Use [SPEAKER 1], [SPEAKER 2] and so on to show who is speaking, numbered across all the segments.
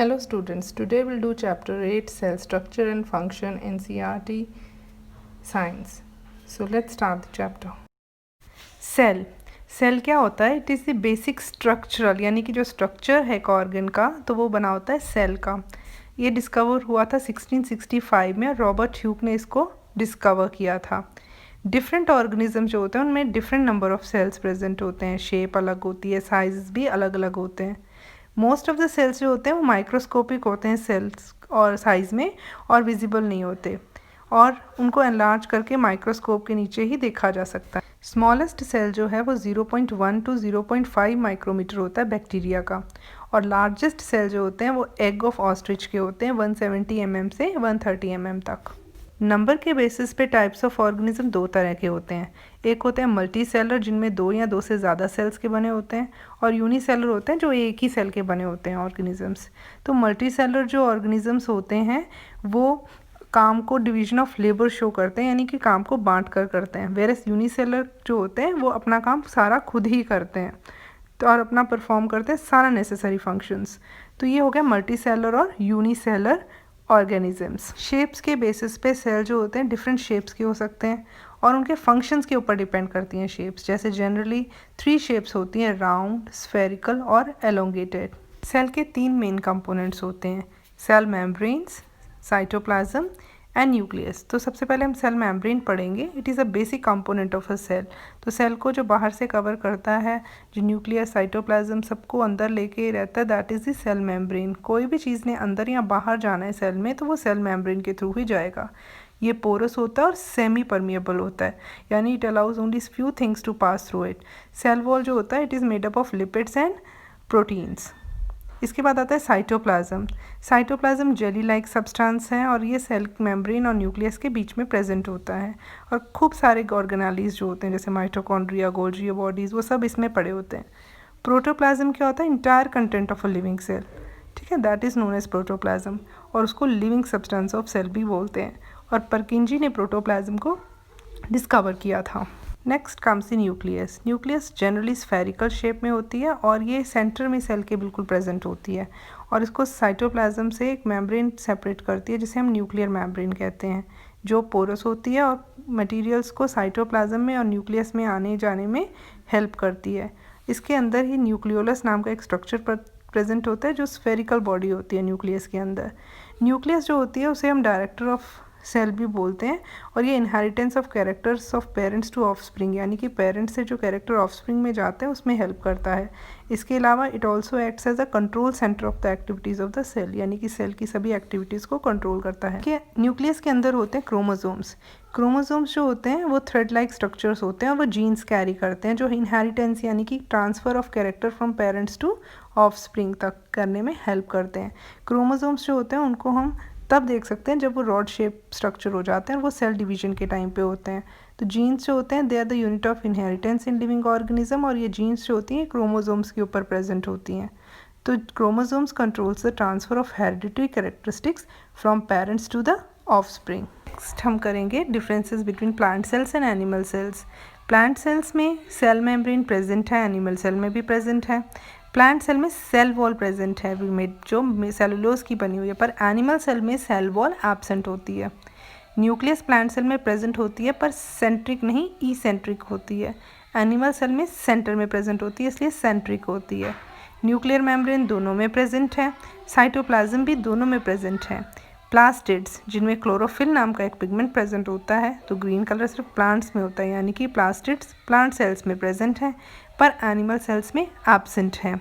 [SPEAKER 1] Hello students, today we'll do chapter 8 cell structure and function in CRT science. So let's start the chapter. Cell क्या होता है? It is the basic structural, यानी कि जो structure है एक organ का तो वो बना होता है सेल का। ये डिस्कवर हुआ था 1665 में, रॉबर्ट ह्यूक ने इसको डिस्कवर किया था। डिफरेंट ऑर्गेनिज्म जो होते हैं उनमें different number of cells present होते हैं, शेप अलग होती है, साइज भी अलग अलग होते हैं। मोस्ट ऑफ द सेल्स जो होते हैं वो माइक्रोस्कोपिक होते हैं सेल्स और साइज़ में, और विजिबल नहीं होते, और उनको एनलार्ज करके माइक्रोस्कोप के नीचे ही देखा जा सकता है। स्मॉलेस्ट सेल जो है वो 0.1 टू 0.5 माइक्रोमीटर होता है बैक्टीरिया का, और लार्जेस्ट सेल जो होते हैं वो एग ऑफ ऑस्ट्रिच के होते हैं 170 mm से 130 mm तक। नंबर के बेसिस पे टाइप्स ऑफ ऑर्गेनिज्म दो तरह के होते हैं। एक होते हैं मल्टी सेलर, जिनमें दो या दो से ज़्यादा सेल्स के बने होते हैं, और यूनिसेलर होते हैं जो एक ही सेल के बने होते हैं ऑर्गेनिजम्स। तो मल्टी सेलर जो ऑर्गेनिजम्स होते हैं वो काम को डिवीजन ऑफ लेबर शो करते हैं, यानी कि काम को बांट कर करते हैं। वेरस यूनिसेलर जो होते हैं वो अपना काम सारा खुद ही करते हैं, तो और अपना परफॉर्म करते हैं सारा नेसेसरी फंक्शंस। तो ये हो गया मल्टी सेलर और यूनिसेलर ऑर्गेनिजम्स। शेप्स के बेसिस पे सेल जो होते हैं डिफरेंट शेप्स के हो सकते हैं, और उनके फंक्शंस के ऊपर डिपेंड करती हैं शेप्स। जैसे जनरली 3 शेप्स होती हैं, राउंड, स्फेरिकल और एलोंगेटेड। सेल के 3 मेन कंपोनेंट्स होते हैं, cell membranes, cytoplasm and nucleus. तो सबसे पहले हम सेल मेम्ब्रेन पढ़ेंगे। It is a basic component of a cell. तो सेल को जो बाहर से कवर करता है, जो न्यूक्लियस, साइटोप्लाज्म सबको अंदर लेके रहता है, that is the cell membrane. कोई भी चीज़ ने अंदर या बाहर जाना है सेल में तो वो सेल मेम्ब्रेन के थ्रू ही जाएगा। ये पोरस होता है और सेमी परमिएबल होता है, यानी it allows only few things to pass through it. Cell wall जो होता है it is made up of lipids and proteins. इसके बाद आता है cytoplasm. Cytoplasm jelly like substance है, और ये सेल मेम्ब्रेन और न्यूक्लियस के बीच में प्रेजेंट होता है, और खूब सारे ऑर्गेनालीज जो होते हैं जैसे माइटोकॉन्ड्रिया, गोल्जी बॉडीज़, वो सब इसमें पड़े होते हैं। प्रोटोप्लाज्म क्या होता है? Entire content of a living cell, ठीक है, that is known as protoplasm, और उसको लिविंग सब्सटेंस ऑफ सेल भी बोलते हैं, और परकिंजी ने प्रोटोप्लाज्म को डिस्कवर किया था। Next comes the nucleus. Nucleus generally spherical shape में होती है, और ये सेंटर में सेल के बिल्कुल प्रेजेंट होती है, और इसको साइटोप्लाज्म से एक मेम्ब्रेन सेपरेट करती है जिसे हम न्यूक्लियर मेम्ब्रेन कहते हैं, जो पोरस होती है और मटेरियल्स को साइटोप्लाज्म में और न्यूक्लियस में आने जाने में हेल्प करती है। इसके अंदर ही न्यूक्लियोलस नाम का एक स्ट्रक्चर प्रेजेंट होता है जो स्फेरिकल बॉडी होती है न्यूक्लियस के अंदर। न्यूक्लियस जो होती है उसे हम डायरेक्टर ऑफ सेल भी बोलते हैं, और ये inheritance of characters of parents to offspring, यानी कि पेरेंट्स से जो कैरेक्टर ऑफस्प्रिंग में जाते हैं उसमें हेल्प करता है। इसके अलावा it also acts as a control centre of the activities of the cell, यानी कि सेल की सभी एक्टिविटीज़ को कंट्रोल करता है। कि न्यूक्लियस के अंदर होते हैं क्रोमोसोम्स। क्रोमोसोम्स जो होते हैं वो थ्रेड लाइक स्ट्रक्चर्स होते हैं, और वो जीन्स कैरी करते हैं जो इनहेरिटेंस यानी कि transfer of character from parents to offspring तक करने में हेल्प करते हैं। क्रोमोसोम्स जो होते हैं उनको हम तब देख सकते हैं जब वो रॉड शेप स्ट्रक्चर हो जाते हैं, और वो सेल डिवीजन के टाइम पे होते हैं। तो जीन्स जो होते हैं they are the unit of inheritance in living organism, और ये जीन्स जो होती हैं क्रोमोसोम्स के ऊपर प्रेजेंट होती हैं। तो chromosomes controls the transfer of hereditary characteristics from parents to the offspring. Next हम करेंगे differences between plant cells and animal cells. Plant cells में सेल मेम्ब्रेन प्रेजेंट है, एनिमल सेल में भी प्रेजेंट है। प्लांट सेल में सेल वॉल प्रेजेंट है जो सेलुलोज की बनी हुई है, पर एनिमल सेल में सेल वॉल एब्सेंट होती है। न्यूक्लियस प्लांट सेल में प्रेजेंट होती है पर सेंट्रिक नहीं, ई सेंट्रिक होती है। एनिमल सेल में सेंटर में प्रेजेंट होती है, इसलिए सेंट्रिक होती है। न्यूक्लियर मेम्ब्रेन दोनों में प्रेजेंट है, साइटोप्लाज्म भी दोनों में प्रेजेंट है। प्लास्टिड्स जिनमें क्लोरोफिल नाम का एक पिगमेंट प्रेजेंट होता है, तो ग्रीन कलर सिर्फ प्लांट्स में होता है, यानी कि प्लास्टिड्स प्लांट सेल्स में प्रेजेंट है पर एनिमल सेल्स में एब्सेंट है।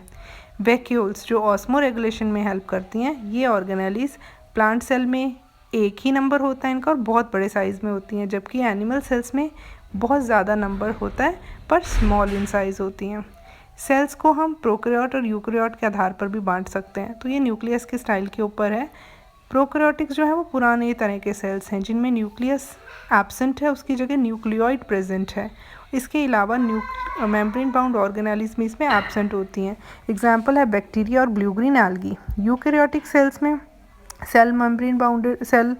[SPEAKER 1] वैक्यूल्स जो ऑस्मो रेगुलेशन में हेल्प करती हैं, ये ऑर्गेनेलीज प्लांट सेल में एक ही नंबर होता है इनका और बहुत बड़े साइज़ में होती हैं, जबकि एनिमल सेल्स में बहुत ज़्यादा नंबर होता है पर स्मॉल इन साइज़ होती हैं। सेल्स को हम प्रोकैरियोट और यूकैरियोट के आधार पर भी बांट सकते हैं, तो ये न्यूक्लियस के स्टाइल के ऊपर है। प्रोकैरियोटिक्स जो है वो पुराने तरह के सेल्स हैं जिनमें न्यूक्लियस एब्सेंट है, उसकी जगह न्यूक्लियोइड प्रेजेंट है। इसके अलावा मेम्ब्रेन बाउंड ऑर्गेनेलिज में इसमें एब्सेंट होती हैं। एग्जाम्पल है बैक्टीरिया और blue green algae. Eukaryotic cells में सेल मेम्ब्रेन बाउंडेड सेल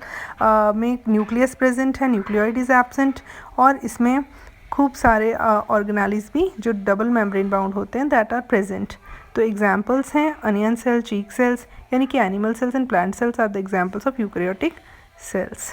[SPEAKER 1] में न्यूक्लियस प्रेजेंट है, न्यूक्लियोइड इज़ एब्सेंट, और इसमें खूब सारे ऑर्गेनेलिज भी जो डबल मेम्ब्रेन बाउंड होते हैं दैट आर प्रेजेंट। तो एग्जाम्पल्स हैं अनियन सेल, चीक सेल्स, यानी कि animal cells and plant cells are the examples of eukaryotic sales.